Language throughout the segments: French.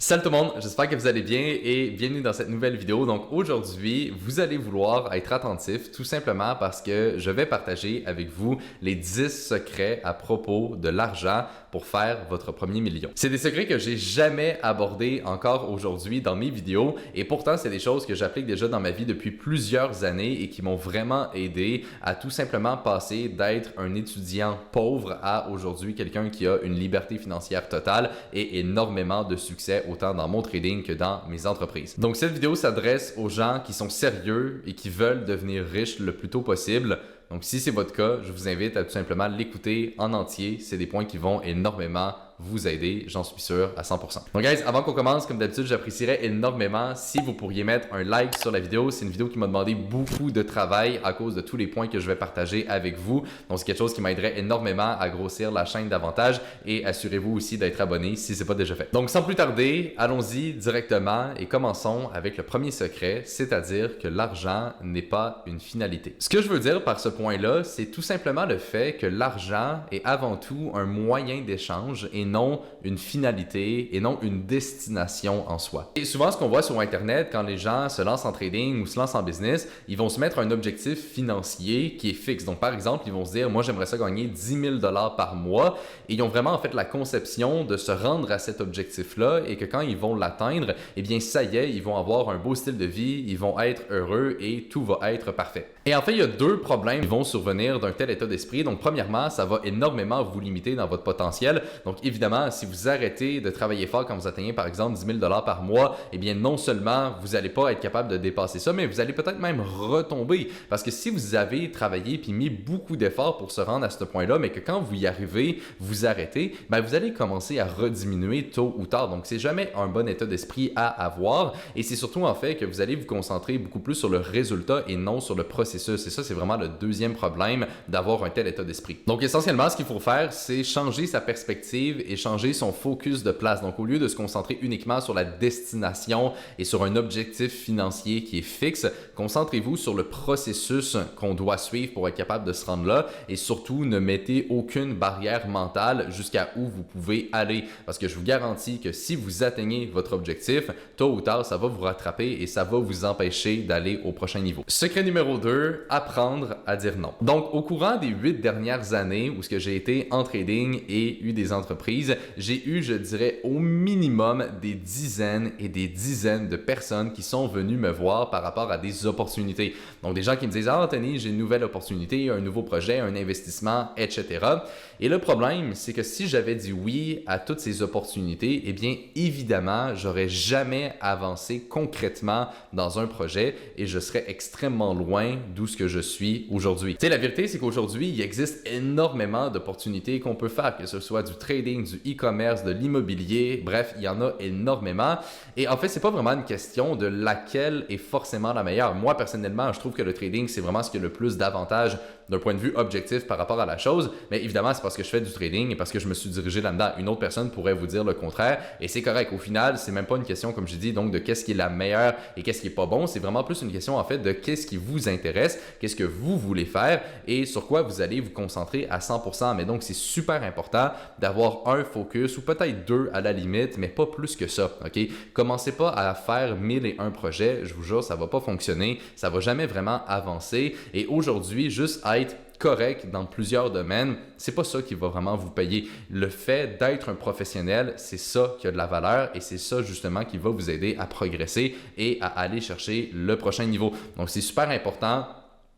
Salut tout le monde, j'espère que vous allez bien et bienvenue dans cette nouvelle vidéo. Donc aujourd'hui, vous allez vouloir être attentif tout simplement parce que je vais partager avec vous les 10 secrets à propos de l'argent pour faire votre premier million. C'est des secrets que j'ai jamais abordés encore aujourd'hui dans mes vidéos et pourtant c'est des choses que j'applique déjà dans ma vie depuis plusieurs années et qui m'ont vraiment aidé à tout simplement passer d'être un étudiant pauvre à aujourd'hui quelqu'un qui a une liberté financière totale et énormément de succès autant dans mon trading que dans mes entreprises. Donc cette vidéo s'adresse aux gens qui sont sérieux et qui veulent devenir riches le plus tôt possible. Donc si c'est votre cas, je vous invite à tout simplement l'écouter en entier. C'est des points qui vont énormément vous aider, j'en suis sûr à 100%. Donc guys, avant qu'on commence, comme d'habitude, j'apprécierais énormément si vous pourriez mettre un like sur la vidéo. C'est une vidéo qui m'a demandé beaucoup de travail à cause de tous les points que je vais partager avec vous. Donc c'est quelque chose qui m'aiderait énormément à grossir la chaîne davantage et assurez-vous aussi d'être abonné si ce n'est pas déjà fait. Donc sans plus tarder, allons-y directement et commençons avec le premier secret, c'est-à-dire que l'argent n'est pas une finalité. Ce que je veux dire par ce point-là, c'est tout simplement le fait que l'argent est avant tout un moyen d'échange et non une finalité et non une destination en soi. Et souvent, ce qu'on voit sur Internet, quand les gens se lancent en trading ou se lancent en business, ils vont se mettre un objectif financier qui est fixe. Donc, par exemple, ils vont se dire, moi, j'aimerais ça gagner 10 000 $ par mois. Et ils ont vraiment en fait la conception de se rendre à cet objectif-là et que quand ils vont l'atteindre, eh bien, ça y est, ils vont avoir un beau style de vie, ils vont être heureux et tout va être parfait. Et en fait, il y a deux problèmes qui vont survenir d'un tel état d'esprit. Donc, premièrement, ça va énormément vous limiter dans votre potentiel. Donc, évidemment, si vous arrêtez de travailler fort quand vous atteignez, par exemple, 10 000 $ par mois, eh bien, non seulement vous n'allez pas être capable de dépasser ça, mais vous allez peut-être même retomber. Parce que si vous avez travaillé puis mis beaucoup d'efforts pour se rendre à ce point-là, mais que quand vous y arrivez, vous arrêtez, ben, vous allez commencer à rediminuer tôt ou tard. Donc, c'est jamais un bon état d'esprit à avoir. Et c'est surtout, en fait, que vous allez vous concentrer beaucoup plus sur le résultat et non sur le processus. Et ça, c'est vraiment le deuxième problème d'avoir un tel état d'esprit. Donc, essentiellement, ce qu'il faut faire, c'est changer sa perspective et changer son focus de place. Donc, au lieu de se concentrer uniquement sur la destination et sur un objectif financier qui est fixe, concentrez-vous sur le processus qu'on doit suivre pour être capable de se rendre là et surtout, ne mettez aucune barrière mentale jusqu'à où vous pouvez aller. Parce que je vous garantis que si vous atteignez votre objectif, tôt ou tard, ça va vous rattraper et ça va vous empêcher d'aller au prochain niveau. Secret numéro 2, apprendre à dire non. Donc, au courant des 8 dernières années où j'ai été en trading et eu des entreprises, j'ai eu, je dirais, au minimum des dizaines et des dizaines de personnes qui sont venues me voir par rapport à des opportunités. Donc, des gens qui me disent « Ah, Anthony, j'ai une nouvelle opportunité, un nouveau projet, un investissement, etc. » Et le problème, c'est que si j'avais dit oui à toutes ces opportunités, eh bien, évidemment, j'aurais jamais avancé concrètement dans un projet et je serais extrêmement loin d'où ce que je suis aujourd'hui. Tu sais, la vérité, c'est qu'aujourd'hui, il existe énormément d'opportunités qu'on peut faire, que ce soit du trading, du e-commerce, de l'immobilier, bref, il y en a énormément. Et en fait, c'est pas vraiment une question de laquelle est forcément la meilleure. Moi, personnellement, je trouve que le trading, c'est vraiment ce qui a le plus d'avantages d'un point de vue objectif par rapport à la chose. Mais évidemment, c'est parce que je fais du trading et parce que je me suis dirigé là-dedans. Une autre personne pourrait vous dire le contraire et c'est correct. Au final, c'est même pas une question, comme je dis, donc de qu'est-ce qui est la meilleure et qu'est-ce qui est pas bon. C'est vraiment plus une question en fait de qu'est-ce qui vous intéresse, qu'est-ce que vous voulez faire et sur quoi vous allez vous concentrer à 100%. Mais donc, c'est super important d'avoir un focus ou peut-être deux à la limite, mais pas plus que ça. OK? Commencez pas à faire 1001 projets. Je vous jure, ça va pas fonctionner. Ça va jamais vraiment avancer. Et aujourd'hui, juste être correct dans plusieurs domaines, c'est pas ça qui va vraiment vous payer. Le fait d'être un professionnel, c'est ça qui a de la valeur et c'est ça justement qui va vous aider à progresser et à aller chercher le prochain niveau. Donc, c'est super important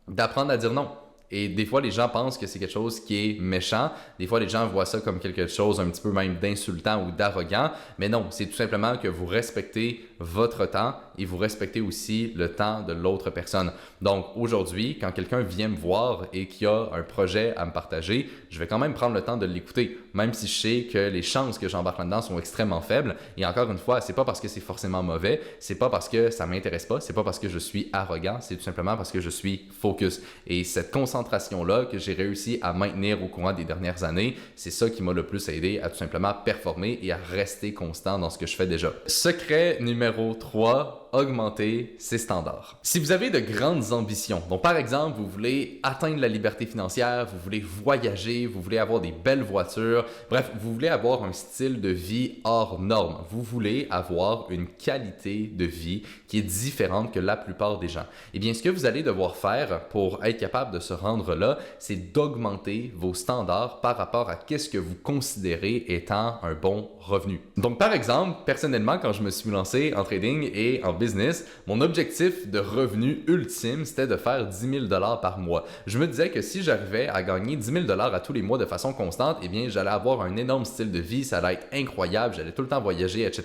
d'apprendre à dire non. Et des fois, les gens pensent que c'est quelque chose qui est méchant. Des fois, les gens voient ça comme quelque chose un petit peu même d'insultant ou d'arrogant. Mais non, c'est tout simplement que vous respectez votre temps et vous respectez aussi le temps de l'autre personne. Donc, aujourd'hui, quand quelqu'un vient me voir et qu'il y a un projet à me partager, je vais quand même prendre le temps de l'écouter, même si je sais que les chances que j'embarque là-dedans sont extrêmement faibles. Et encore une fois, c'est pas parce que c'est forcément mauvais, c'est pas parce que ça m'intéresse pas, c'est pas parce que je suis arrogant, c'est tout simplement parce que je suis focus. Et cette concentration-là que j'ai réussi à maintenir au courant des dernières années, c'est ça qui m'a le plus aidé à tout simplement performer et à rester constant dans ce que je fais déjà. Secret numéro 3, doit augmenter ses standards. Si vous avez de grandes ambitions, donc par exemple, vous voulez atteindre la liberté financière, vous voulez voyager, vous voulez avoir des belles voitures, bref, vous voulez avoir un style de vie hors norme, vous voulez avoir une qualité de vie qui est différente que la plupart des gens. Eh bien, ce que vous allez devoir faire pour être capable de se rendre là, c'est d'augmenter vos standards par rapport à qu'est-ce que vous considérez étant un bon revenu. Donc, par exemple, personnellement, quand je me suis lancé en trading et en business, mon objectif de revenu ultime, c'était de faire 10 000 $ par mois. Je me disais que si j'arrivais à gagner 10 000 $ à tous les mois de façon constante, eh bien, j'allais avoir un énorme style de vie, ça allait être incroyable, j'allais tout le temps voyager, etc.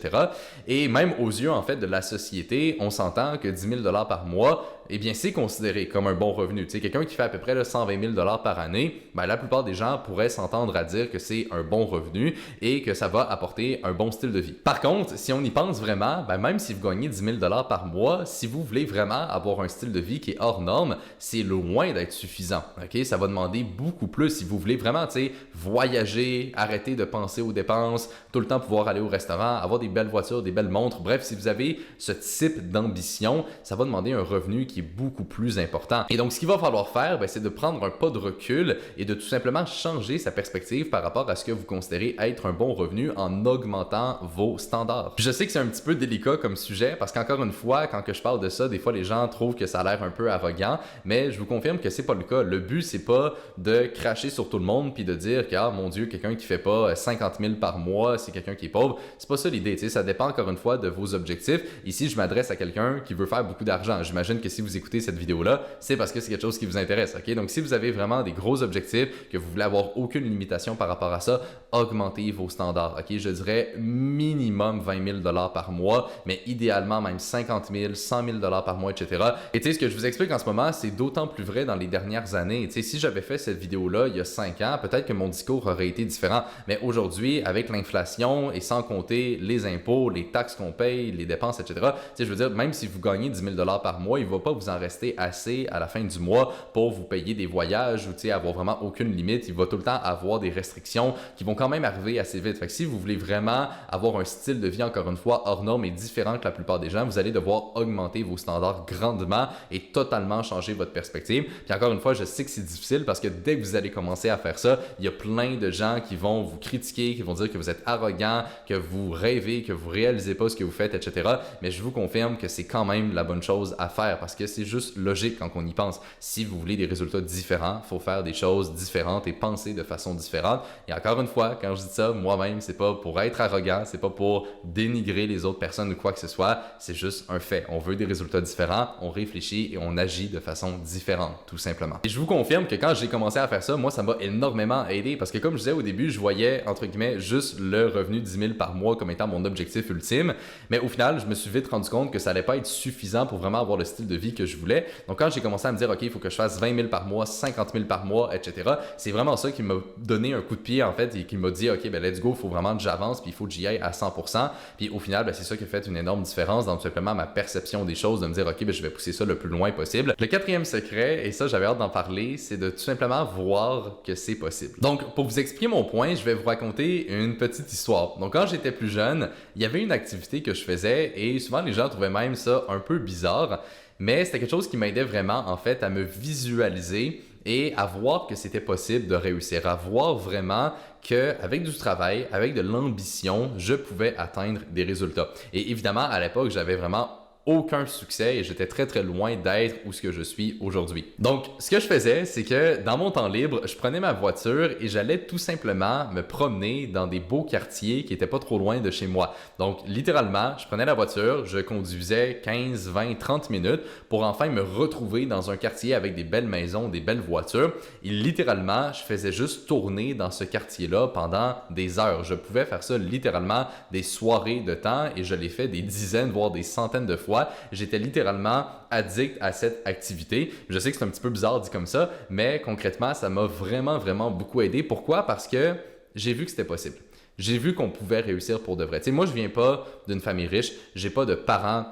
Et même aux yeux, en fait, de la société, on s'entend que 10 000 $ par mois, eh bien, c'est considéré comme un bon revenu. Tu sais, quelqu'un qui fait à peu près 120 000 $ par année, ben, la plupart des gens pourraient s'entendre à dire que c'est un bon revenu et que ça va apporter un bon style de vie. Par contre, si on y pense vraiment, ben, même si vous gagnez 10 000 $ par mois, si vous voulez vraiment avoir un style de vie qui est hors norme, c'est loin d'être suffisant. Okay? Ça va demander beaucoup plus si vous voulez vraiment, tu sais, voyager, arrêter de penser aux dépenses, tout le temps pouvoir aller au restaurant, avoir des belles voitures, des belles montres. Bref, si vous avez ce type d'ambition, ça va demander un revenu qui est beaucoup plus important. Et donc, ce qu'il va falloir faire, ben, c'est de prendre un pas de recul et de tout simplement changer sa perspective par rapport à ce que vous considérez être un bon revenu en augmentant vos standards. Puis je sais que c'est un petit peu délicat comme sujet parce qu'encore une fois, quand que je parle de ça, des fois les gens trouvent que ça a l'air un peu arrogant, mais je vous confirme que c'est pas le cas. Le but, c'est pas de cracher sur tout le monde puis de dire que, ah mon Dieu, quelqu'un qui fait pas 50 000 par mois, c'est quelqu'un qui est pauvre. C'est pas ça l'idée, tu sais, ça dépend encore une fois de vos objectifs. Ici, je m'adresse à quelqu'un qui veut faire beaucoup d'argent. J'imagine que si vous écoutez cette vidéo-là, c'est parce que c'est quelque chose qui vous intéresse, ok? Donc, si vous avez vraiment des gros objectifs, que vous voulez avoir aucune limitation par rapport à ça, augmentez vos standards, ok? Je dirais minimum 20 000 $ par mois, mais idéalement même 50 000, 100 000 $ par mois, etc. Et tu sais, ce que je vous explique en ce moment, c'est d'autant plus vrai dans les dernières années. Tu sais, si j'avais fait cette vidéo-là il y a 5 ans, peut-être que mon discours aurait été différent, mais aujourd'hui, avec l'inflation et sans compter les impôts, les taxes qu'on paye, les dépenses, etc., tu sais, je veux dire, même si vous gagnez 10 000 $ par mois, il ne va pas vous en rester assez à la fin du mois pour vous payer des voyages ou avoir vraiment aucune limite. Il va tout le temps avoir des restrictions qui vont quand même arriver assez vite. Fait que si vous voulez vraiment avoir un style de vie, encore une fois, hors norme et différent que la plupart des gens, vous allez devoir augmenter vos standards grandement et totalement changer votre perspective. Puis encore une fois, je sais que c'est difficile parce que dès que vous allez commencer à faire ça, il y a plein de gens qui vont vous critiquer, qui vont dire que vous êtes arrogant, que vous rêvez, que vous réalisez pas ce que vous faites, etc. Mais je vous confirme que c'est quand même la bonne chose à faire parce que c'est juste logique quand on y pense. Si vous voulez des résultats différents, il faut faire des choses différentes et penser de façon différente. Et encore une fois, quand je dis ça, moi-même, c'est pas pour être arrogant, c'est pas pour dénigrer les autres personnes ou quoi que ce soit, c'est juste un fait. On veut des résultats différents, on réfléchit et on agit de façon différente, tout simplement. Et je vous confirme que quand j'ai commencé à faire ça, moi, ça m'a énormément aidé parce que comme je disais au début, je voyais, entre guillemets, juste le revenu de 10 000 par mois comme étant mon objectif ultime. Mais au final, je me suis vite rendu compte que ça allait pas être suffisant pour vraiment avoir le style de vie que je voulais. Donc quand j'ai commencé à me dire, OK, il faut que je fasse 20 000 par mois, 50 000 par mois, etc., c'est vraiment ça qui m'a donné un coup de pied, en fait, et qui m'a dit, OK, ben let's go, il faut vraiment que j'avance, puis il faut que j'y aille à 100%. Puis au final, ben, c'est ça qui a fait une énorme différence dans tout simplement ma perception des choses, de me dire, OK, ben, je vais pousser ça le plus loin possible. Le quatrième secret, et ça, j'avais hâte d'en parler, c'est de tout simplement voir que c'est possible. Donc, pour vous expliquer mon point, je vais vous raconter une petite histoire. Donc, quand j'étais plus jeune, il y avait une activité que je faisais et souvent les gens trouvaient même ça un peu bizarre, mais c'était quelque chose qui m'aidait vraiment en fait à me visualiser et à voir que c'était possible de réussir, à voir vraiment qu'avec du travail, avec de l'ambition, je pouvais atteindre des résultats. Et évidemment, à l'époque, j'avais vraiment aucun succès et j'étais très très loin d'être où ce que je suis aujourd'hui. Donc, ce que je faisais, c'est que dans mon temps libre, je prenais ma voiture et j'allais tout simplement me promener dans des beaux quartiers qui étaient pas trop loin de chez moi. Donc, littéralement, je prenais la voiture, je conduisais 15, 20, 30 minutes pour enfin me retrouver dans un quartier avec des belles maisons, des belles voitures. Et littéralement, je faisais juste tourner dans ce quartier-là pendant des heures. Je pouvais faire ça littéralement des soirées de temps et je l'ai fait des dizaines, voire des centaines de fois. J'étais littéralement addict à cette activité. Je sais que c'est un petit peu bizarre dit comme ça, mais concrètement, ça m'a vraiment beaucoup aidé. Pourquoi? Parce que j'ai vu que c'était possible. J'ai vu qu'on pouvait réussir pour de vrai. Tu sais, moi, je viens pas d'une famille riche, j'ai pas de parents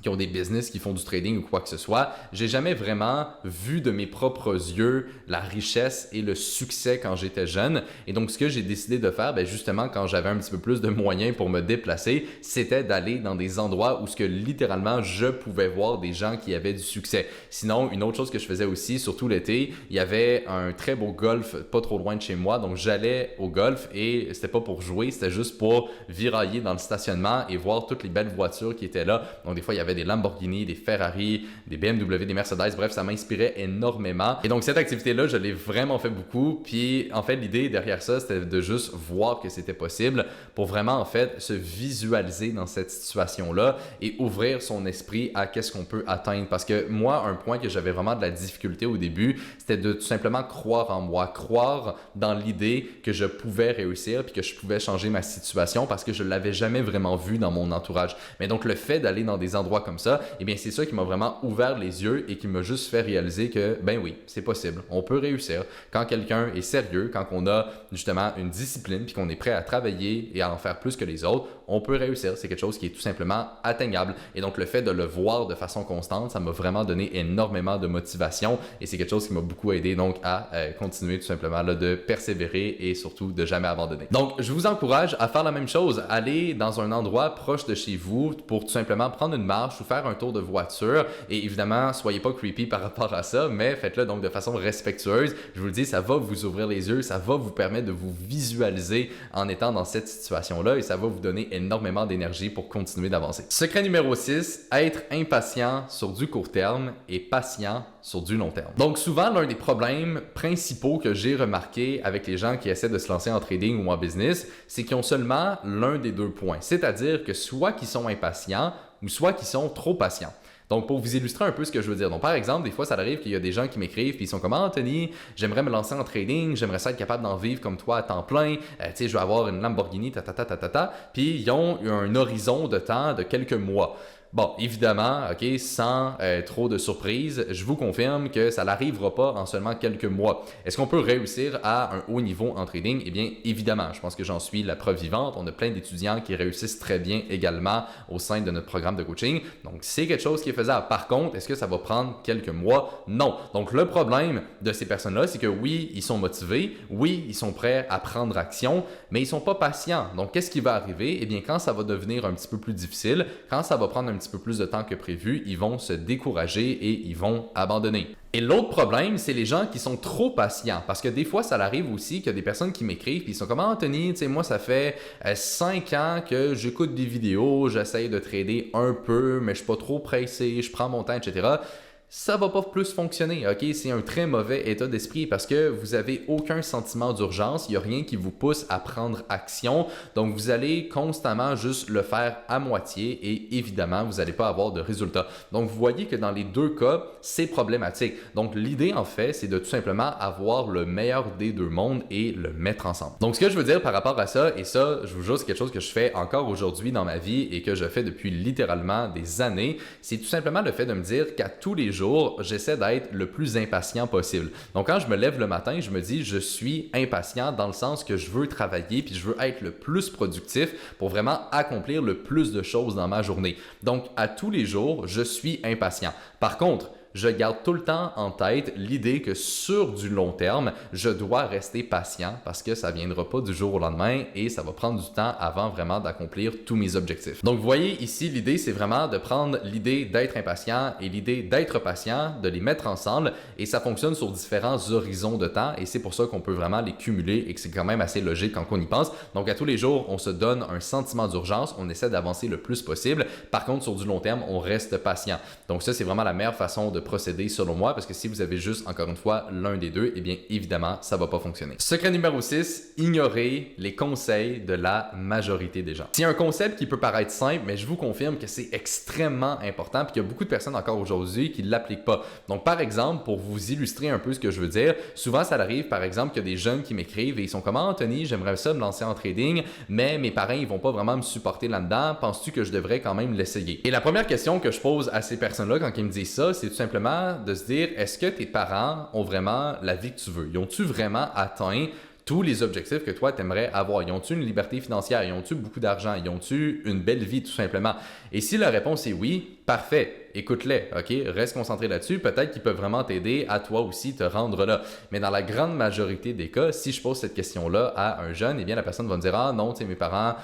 qui ont des business, qui font du trading ou quoi que ce soit, j'ai jamais vraiment vu de mes propres yeux la richesse et le succès quand j'étais jeune. Et donc, ce que j'ai décidé de faire, justement, quand j'avais un petit peu plus de moyens pour me déplacer, c'était d'aller dans des endroits où ce que littéralement, je pouvais voir des gens qui avaient du succès. Sinon, une autre chose que je faisais aussi, surtout l'été, il y avait un très beau golf pas trop loin de chez moi. Donc, j'allais au golf et c'était pas pour jouer, c'était juste pour virailler dans le stationnement et voir toutes les belles voitures qui étaient là. Donc, des fois, il y avait des Lamborghini, des Ferrari, des BMW, des Mercedes, bref, ça m'inspirait énormément. Et donc, cette activité-là, je l'ai vraiment fait beaucoup. Puis, en fait, l'idée derrière ça, c'était de juste voir que c'était possible pour vraiment, en fait, se visualiser dans cette situation-là et ouvrir son esprit à qu'est-ce qu'on peut atteindre. Parce que moi, un point que j'avais vraiment de la difficulté au début, c'était de tout simplement croire en moi, croire dans l'idée que je pouvais réussir puis que je pouvais changer ma situation parce que je l'avais jamais vraiment vu dans mon entourage. Mais donc, le fait d'aller dans des endroits comme ça, eh bien, c'est ça qui m'a vraiment ouvert les yeux et qui m'a juste fait réaliser que, ben oui, c'est possible, on peut réussir. Quand quelqu'un est sérieux, quand on a justement une discipline puis qu'on est prêt à travailler et à en faire plus que les autres, on peut réussir. C'est quelque chose qui est tout simplement atteignable. Et donc, le fait de le voir de façon constante, ça m'a vraiment donné énormément de motivation et c'est quelque chose qui m'a beaucoup aidé donc à continuer tout simplement là, de persévérer et surtout de jamais abandonner. Donc, je vous encourage à faire la même chose. Aller dans un endroit proche de chez vous pour tout simplement prendre une marche ou faire un tour de voiture. Et évidemment, soyez pas creepy par rapport à ça, mais faites-le donc de façon respectueuse. Je vous le dis, ça va vous ouvrir les yeux, ça va vous permettre de vous visualiser en étant dans cette situation-là et ça va vous donner énormément d'énergie pour continuer d'avancer. Secret numéro 6, être impatient sur du court terme et patient sur du long terme. Donc souvent, l'un des problèmes principaux que j'ai remarqué avec les gens qui essaient de se lancer en trading ou en business, c'est qu'ils ont seulement l'un des deux points. C'est-à-dire que soit qu'ils sont impatients ou soit qu'ils sont trop patients. Donc, pour vous illustrer un peu ce que je veux dire. Donc, par exemple, des fois, ça arrive qu'il y a des gens qui m'écrivent puis ils sont comme « Ah, Anthony, j'aimerais me lancer en trading, j'aimerais ça être capable d'en vivre comme toi à temps plein. Tu sais, je vais avoir une Lamborghini, ta. » Puis, ils ont un horizon de temps de quelques mois. Bon, évidemment, ok, sans trop de surprises, je vous confirme que ça n'arrivera pas en seulement quelques mois. Est-ce qu'on peut réussir à un haut niveau en trading? Eh bien, évidemment, je pense que j'en suis la preuve vivante. On a plein d'étudiants qui réussissent très bien également au sein de notre programme de coaching. Donc, c'est quelque chose qui est faisable. Par contre, est-ce que ça va prendre quelques mois? Non. Donc, le problème de ces personnes-là, c'est que oui, ils sont motivés, oui, ils sont prêts à prendre action, mais ils ne sont pas patients. Donc, qu'est-ce qui va arriver? Eh bien, quand ça va devenir un petit peu plus difficile, quand ça va prendre un petit peu plus de temps que prévu, ils vont se décourager et ils vont abandonner. Et l'autre problème, c'est les gens qui sont trop patients. Parce que des fois, ça arrive aussi qu'il y a des personnes qui m'écrivent et ils sont comme ah, Anthony, tu sais, moi, ça fait 5 ans que j'écoute des vidéos, j'essaye de trader un peu, mais je suis pas trop pressé, je prends mon temps, etc. Ça va pas plus fonctionner, ok? C'est un très mauvais état d'esprit parce que vous avez aucun sentiment d'urgence, il n'y a rien qui vous pousse à prendre action, donc vous allez constamment juste le faire à moitié et évidemment, vous n'allez pas avoir de résultat. Donc, vous voyez que dans les deux cas, c'est problématique. Donc, l'idée, en fait, c'est de tout simplement avoir le meilleur des deux mondes et le mettre ensemble. Donc, ce que je veux dire par rapport à ça, et ça, je vous jure, c'est quelque chose que je fais encore aujourd'hui dans ma vie et que je fais depuis littéralement des années, c'est tout simplement le fait de me dire qu'à tous les jours, j'essaie d'être le plus impatient possible. Donc, quand je me lève le matin, je me dis, je suis impatient dans le sens que je veux travailler puis je veux être le plus productif pour vraiment accomplir le plus de choses dans ma journée. Donc, à tous les jours, je suis impatient. Par contre, je garde tout le temps en tête l'idée que sur du long terme, je dois rester patient parce que ça ne viendra pas du jour au lendemain et ça va prendre du temps avant vraiment d'accomplir tous mes objectifs. Donc, vous voyez ici, l'idée, c'est vraiment de prendre l'idée d'être impatient et l'idée d'être patient, de les mettre ensemble et ça fonctionne sur différents horizons de temps et c'est pour ça qu'on peut vraiment les cumuler et que c'est quand même assez logique quand on y pense. Donc, à tous les jours, on se donne un sentiment d'urgence, on essaie d'avancer le plus possible. Par contre, sur du long terme, on reste patient. Donc, ça, c'est vraiment la meilleure façon de procéder selon moi parce que si vous avez juste, encore une fois, l'un des deux, eh bien évidemment, ça va pas fonctionner. Secret numéro 6, ignorer les conseils de la majorité des gens. C'est un concept qui peut paraître simple, mais je vous confirme que c'est extrêmement important et qu'il y a beaucoup de personnes encore aujourd'hui qui ne l'appliquent pas. Donc par exemple, pour vous illustrer un peu ce que je veux dire, souvent ça arrive par exemple qu'il y a des jeunes qui m'écrivent et ils sont comme Anthony, j'aimerais ça me lancer en trading, mais mes parents ils vont pas vraiment me supporter là-dedans, penses-tu que je devrais quand même l'essayer? Et la première question que je pose à ces personnes-là quand ils me disent ça, c'est tout simplement de se dire, est-ce que tes parents ont vraiment la vie que tu veux? Ils ont-tu vraiment atteint tous les objectifs que toi, tu aimerais avoir. Ils ont-tu une liberté financière? Ils ont-tu beaucoup d'argent? Ils ont-tu une belle vie, tout simplement? Et si la réponse est oui, parfait. Écoute-les, OK? Reste concentré là-dessus. Peut-être qu'ils peuvent vraiment t'aider à toi aussi te rendre là. Mais dans la grande majorité des cas, si je pose cette question-là à un jeune, eh bien, la personne va me dire « Ah non, tu sais, mes parents,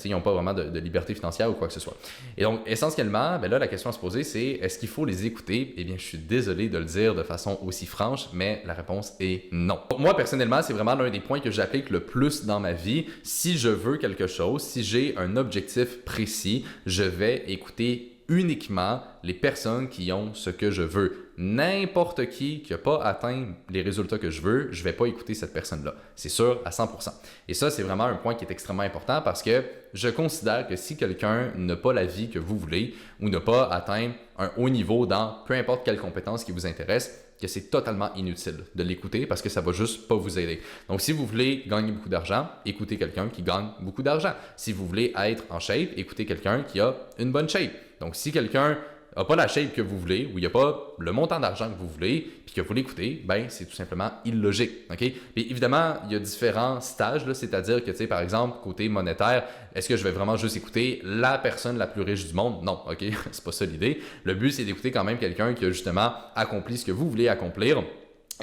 ils n'ont pas vraiment de liberté financière ou quoi que ce soit. » Et donc, essentiellement, ben là, la question à se poser, c'est est-ce qu'il faut les écouter? Eh bien, je suis désolé de le dire de façon aussi franche, mais la réponse est non. Pour moi, personnellement, c'est vraiment l'un des points que j'applique le plus dans ma vie. Si je veux quelque chose, si j'ai un objectif précis, je vais écouter uniquement les personnes qui ont ce que je veux. N'importe qui n'a pas atteint les résultats que je veux, je ne vais pas écouter cette personne-là. C'est sûr à 100%. Et ça, c'est vraiment un point qui est extrêmement important parce que je considère que si quelqu'un n'a pas la vie que vous voulez ou n'a pas atteint un haut niveau dans peu importe quelle compétence qui vous intéresse, que c'est totalement inutile de l'écouter parce que ça va juste pas vous aider. Donc, si vous voulez gagner beaucoup d'argent, écoutez quelqu'un qui gagne beaucoup d'argent. Si vous voulez être en shape, écoutez quelqu'un qui a une bonne shape. Donc, si quelqu'un n'a pas la shape que vous voulez ou il n'y a pas le montant d'argent que vous voulez puis que vous l'écoutez, ben c'est tout simplement illogique. OK? Puis évidemment, il y a différents stages, là, c'est-à-dire que, tu sais, par exemple, côté monétaire, est-ce que je vais vraiment juste écouter la personne la plus riche du monde? Non, OK? C'est pas ça l'idée. Le but, c'est d'écouter quand même quelqu'un qui a justement accompli ce que vous voulez accomplir.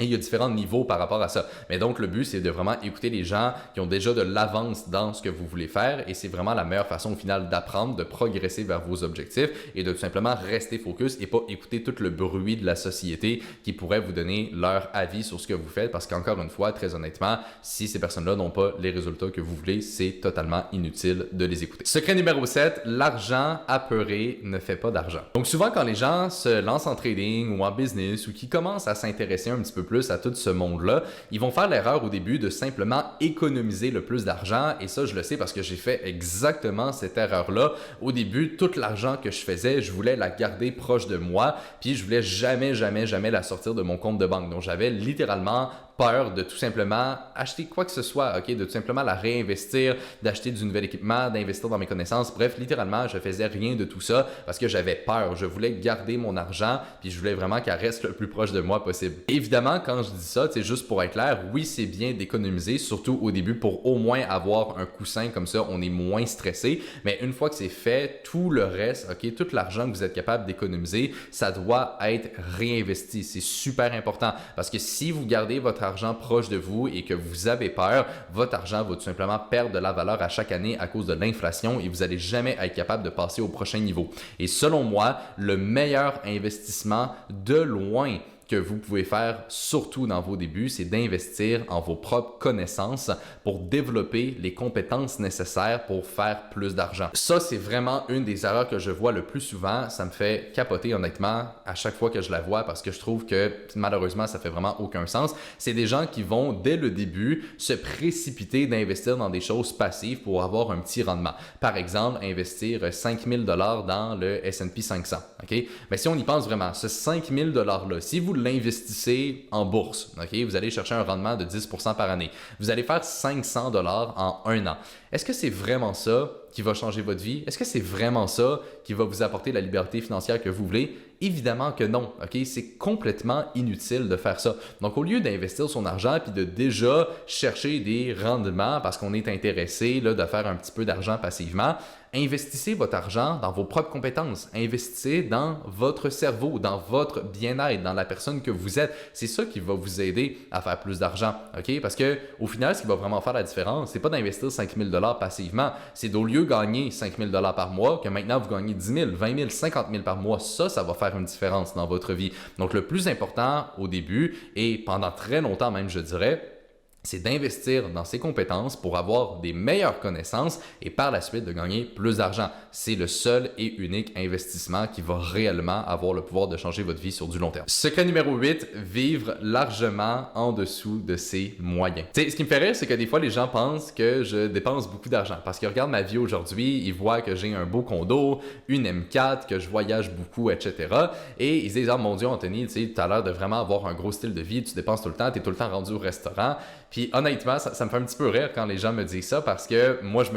Et il y a différents niveaux par rapport à ça. Mais donc, le but, c'est de vraiment écouter les gens qui ont déjà de l'avance dans ce que vous voulez faire. Et c'est vraiment la meilleure façon, au final, d'apprendre, de progresser vers vos objectifs et de tout simplement rester focus et pas écouter tout le bruit de la société qui pourrait vous donner leur avis sur ce que vous faites. Parce qu'encore une fois, très honnêtement, si ces personnes-là n'ont pas les résultats que vous voulez, c'est totalement inutile de les écouter. Secret numéro 7, l'argent apeuré ne fait pas d'argent. Donc, souvent, quand les gens se lancent en trading ou en business ou qui commencent à s'intéresser un petit peu plus à tout ce monde-là, ils vont faire l'erreur au début de simplement économiser le plus d'argent et ça, je le sais parce que j'ai fait exactement cette erreur-là. Au début, tout l'argent que je faisais, je voulais la garder proche de moi puis je voulais jamais la sortir de mon compte de banque. Donc, j'avais littéralement peur de tout simplement acheter quoi que ce soit, ok, de tout simplement la réinvestir, d'acheter du nouvel équipement, d'investir dans mes connaissances. Bref, littéralement, je faisais rien de tout ça parce que j'avais peur. Je voulais garder mon argent puis je voulais vraiment qu'elle reste le plus proche de moi possible. Évidemment, quand je dis ça, c'est juste pour être clair, oui, c'est bien d'économiser, surtout au début pour au moins avoir un coussin comme ça, on est moins stressé. Mais une fois que c'est fait, tout le reste, ok, tout l'argent que vous êtes capable d'économiser, ça doit être réinvesti. C'est super important parce que si vous gardez votre argent proche de vous et que vous avez peur, votre argent va tout simplement perdre de la valeur à chaque année à cause de l'inflation et vous n'allez jamais être capable de passer au prochain niveau. Et selon moi, le meilleur investissement de loin que vous pouvez faire, surtout dans vos débuts, c'est d'investir en vos propres connaissances pour développer les compétences nécessaires pour faire plus d'argent. Ça, c'est vraiment une des erreurs que je vois le plus souvent. Ça me fait capoter honnêtement à chaque fois que je la vois parce que je trouve que malheureusement, ça fait vraiment aucun sens. C'est des gens qui vont, dès le début, se précipiter d'investir dans des choses passives pour avoir un petit rendement. Par exemple, investir 5 000 $ dans le S&P 500. Okay? Mais si on y pense vraiment, ce 5 000 $ là, si vous l'investissez en bourse, ok, vous allez chercher un rendement de 10% par année. Vous allez faire 500 $ en un an. Est-ce que c'est vraiment ça qui va changer votre vie? Est-ce que c'est vraiment ça qui va vous apporter la liberté financière que vous voulez? Évidemment que non, ok? C'est complètement inutile de faire ça. Donc, au lieu d'investir son argent puis de déjà chercher des rendements parce qu'on est intéressé là, de faire un petit peu d'argent passivement, investissez votre argent dans vos propres compétences. Investissez dans votre cerveau, dans votre bien-être, dans la personne que vous êtes. C'est ça qui va vous aider à faire plus d'argent, ok? Parce que au final, ce qui va vraiment faire la différence, c'est pas d'investir 5 000 $ passivement. C'est d'au lieu de gagner 5 000 $ par mois, que maintenant vous gagnez 10 000, 20 000, 50 000 par mois. Ça va faire une différence dans votre vie. Donc, le plus important au début et pendant très longtemps même, je dirais, c'est d'investir dans ses compétences pour avoir des meilleures connaissances et par la suite de gagner plus d'argent. C'est le seul et unique investissement qui va réellement avoir le pouvoir de changer votre vie sur du long terme. Secret numéro 8, vivre largement en dessous de ses moyens. Tu sais, ce qui me fait rire, c'est que des fois, les gens pensent que je dépense beaucoup d'argent parce qu'ils regardent ma vie aujourd'hui, ils voient que j'ai un beau condo, une M4, que je voyage beaucoup, etc. Et ils se disent « Ah mon Dieu, Anthony, tu sais, tu as l'air de vraiment avoir un gros style de vie, tu dépenses tout le temps, tu es tout le temps rendu au restaurant. » Puis honnêtement, ça me fait un petit peu rire quand les gens me disent ça parce que moi, je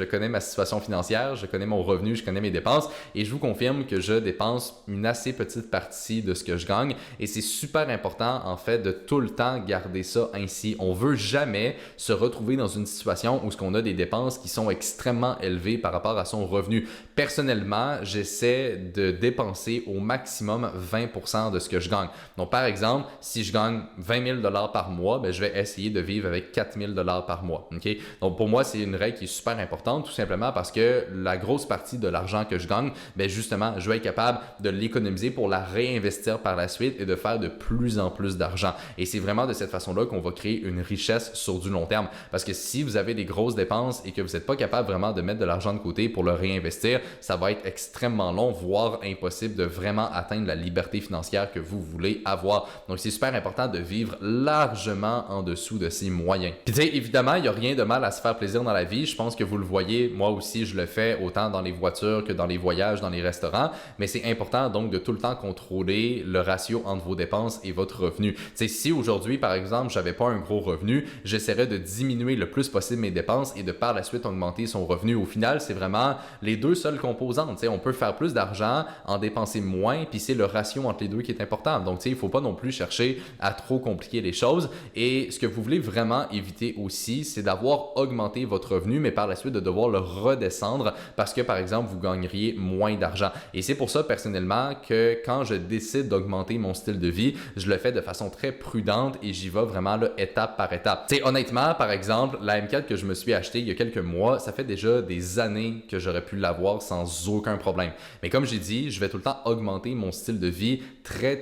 connais ma situation financière, je connais mon revenu, je connais mes dépenses et je vous confirme que je dépense une assez petite partie de ce que je gagne et c'est super important en fait de tout le temps garder ça ainsi. On veut jamais se retrouver dans une situation où on a des dépenses qui sont extrêmement élevées par rapport à son revenu. Personnellement, j'essaie de dépenser au maximum 20% de ce que je gagne. Donc par exemple, si je gagne 20 000 $ par mois, ben, je vais essayer de vivre avec 4 000 $ par mois. Okay? Donc pour moi, c'est une règle qui est super importante tout simplement parce que la grosse partie de l'argent que je gagne, ben, justement, je vais être capable de l'économiser pour la réinvestir par la suite et de faire de plus en plus d'argent. Et c'est vraiment de cette façon-là qu'on va créer une richesse sur du long terme. Parce que si vous avez des grosses dépenses et que vous n'êtes pas capable vraiment de mettre de l'argent de côté pour le réinvestir, ça va être extrêmement long, voire impossible de vraiment atteindre la liberté financière que vous voulez avoir. Donc, c'est super important de vivre largement en dessous de ses moyens. Puis, tu sais, évidemment, il n'y a rien de mal à se faire plaisir dans la vie. Je pense que vous le voyez, moi aussi, je le fais autant dans les voitures que dans les voyages, dans les restaurants. Mais c'est important donc de tout le temps contrôler le ratio entre vos dépenses et votre revenu. Tu sais, si aujourd'hui, par exemple, j'avais pas un gros revenu, j'essaierais de diminuer le plus possible mes dépenses et de par la suite augmenter son revenu. Au final, c'est vraiment les deux seules composantes. Tu sais, on peut faire plus d'argent, en dépenser moins, puis c'est le ratio entre les deux qui est important. Donc, tu sais, il ne faut pas non plus chercher à trop compliquer les choses. Et ce que vous voulez vraiment éviter aussi, c'est d'avoir augmenté votre revenu, mais par la suite de devoir le redescendre parce que, par exemple, vous gagneriez moins d'argent. Et c'est pour ça, personnellement, que quand je décide d'augmenter mon style de vie, je le fais de façon très prudente et j'y vais vraiment là, étape par étape. Tu sais, honnêtement, par exemple, la M4 que je me suis acheté il y a quelques mois, ça fait déjà des années que j'aurais pu l'avoir sans aucun problème. Mais comme j'ai dit, je vais tout le temps augmenter mon style de vie très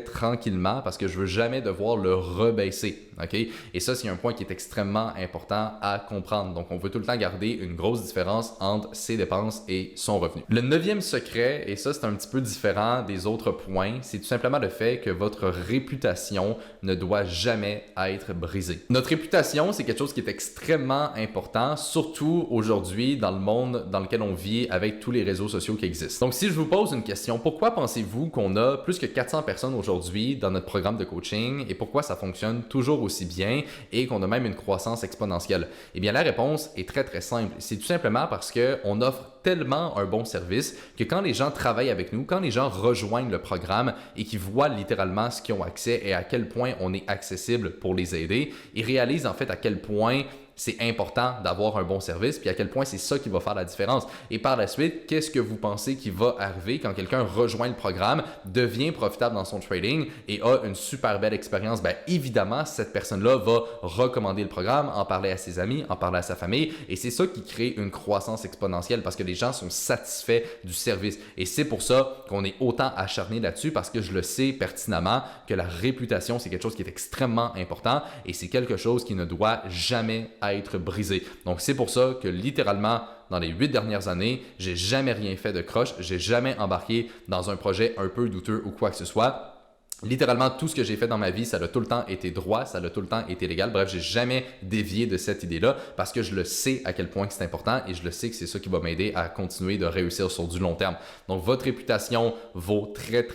tranquillement parce que je veux jamais devoir le rebaisser. Okay? Et ça, c'est un point qui est extrêmement important à comprendre. Donc, on veut tout le temps garder une grosse différence entre ses dépenses et son revenu. Le 9e secret, et ça, c'est un petit peu différent des autres points, c'est tout simplement le fait que votre réputation ne doit jamais être brisée. Notre réputation, c'est quelque chose qui est extrêmement important, surtout aujourd'hui dans le monde dans lequel on vit avec tous les réseaux sociaux qui existent. Donc, si je vous pose une question, pourquoi pensez-vous qu'on a plus que 400 personnes aujourd'hui dans notre programme de coaching et pourquoi ça fonctionne toujours aussi bien et qu'on a même une croissance exponentielle? Eh bien, la réponse est très simple. C'est tout simplement parce qu'on offre tellement un bon service que quand les gens travaillent avec nous, quand les gens rejoignent le programme et qu'ils voient littéralement ce qu'ils ont accès et à quel point on est accessible pour les aider, ils réalisent en fait à quel point c'est important d'avoir un bon service, puis à quel point c'est ça qui va faire la différence. Et par la suite, qu'est-ce que vous pensez qui va arriver quand quelqu'un rejoint le programme, devient profitable dans son trading et a une super belle expérience? Bien évidemment, cette personne-là va recommander le programme, en parler à ses amis, en parler à sa famille, et c'est ça qui crée une croissance exponentielle parce que les gens sont satisfaits du service. Et c'est pour ça qu'on est autant acharné là-dessus parce que je le sais pertinemment que la réputation, c'est quelque chose qui est extrêmement important et c'est quelque chose qui ne doit jamais être brisé. Donc, c'est pour ça que littéralement, dans les 8 dernières années, j'ai jamais rien fait de croche, j'ai jamais embarqué dans un projet un peu douteux ou quoi que ce soit. Littéralement, tout ce que j'ai fait dans ma vie, ça a tout le temps été droit, ça a tout le temps été légal. Bref, j'ai jamais dévié de cette idée-là parce que je le sais à quel point c'est important et je le sais que c'est ça qui va m'aider à continuer de réussir sur du long terme. Donc, votre réputation vaut très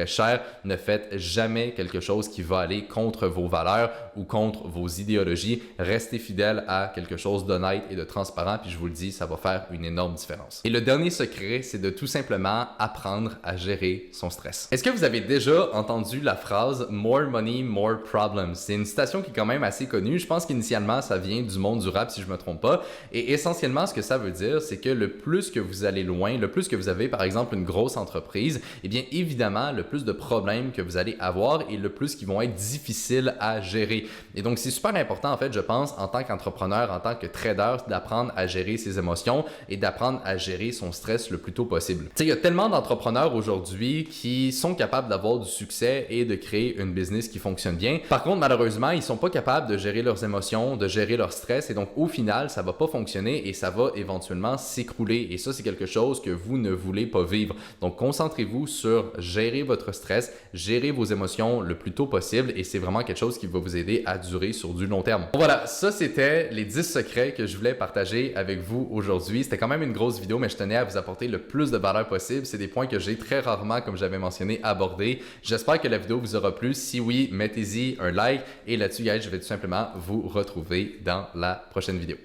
cher. Ne faites jamais quelque chose qui va aller contre vos valeurs ou contre vos idéologies. Restez fidèle à quelque chose d'honnête et de transparent, puis je vous le dis, ça va faire une énorme différence. Et le dernier secret, c'est de tout simplement apprendre à gérer son stress. Est-ce que vous avez déjà entendu la phrase « More money, more problems ». C'est une citation qui est quand même assez connue. Je pense qu'initialement, ça vient du monde du rap, si je ne me trompe pas. Et essentiellement, ce que ça veut dire, c'est que le plus que vous allez loin, le plus que vous avez, par exemple, une grosse entreprise, eh bien, évidemment, le plus de problèmes que vous allez avoir et le plus qui vont être difficiles à gérer. Et donc, c'est super important, en fait, je pense, en tant qu'entrepreneur, en tant que trader, d'apprendre à gérer ses émotions et d'apprendre à gérer son stress le plus tôt possible. Tu sais, il y a tellement d'entrepreneurs aujourd'hui qui sont capables d'avoir du succès et de créer une business qui fonctionne bien. Par contre, malheureusement, ils sont pas capables de gérer leurs émotions, de gérer leur stress et donc au final, ça va pas fonctionner et ça va éventuellement s'écrouler. Et ça, c'est quelque chose que vous ne voulez pas vivre. Donc, concentrez-vous sur gérer votre stress, gérer vos émotions le plus tôt possible et c'est vraiment quelque chose qui va vous aider à durer sur du long terme. Voilà, ça c'était les 10 secrets que je voulais partager avec vous aujourd'hui. C'était quand même une grosse vidéo, mais je tenais à vous apporter le plus de valeur possible. C'est des points que j'ai très rarement, comme j'avais mentionné, abordés. J'espère j'espère que la vidéo vous aura plu. Si oui, mettez-y un like. Et là-dessus, guys, je vais tout simplement vous retrouver dans la prochaine vidéo.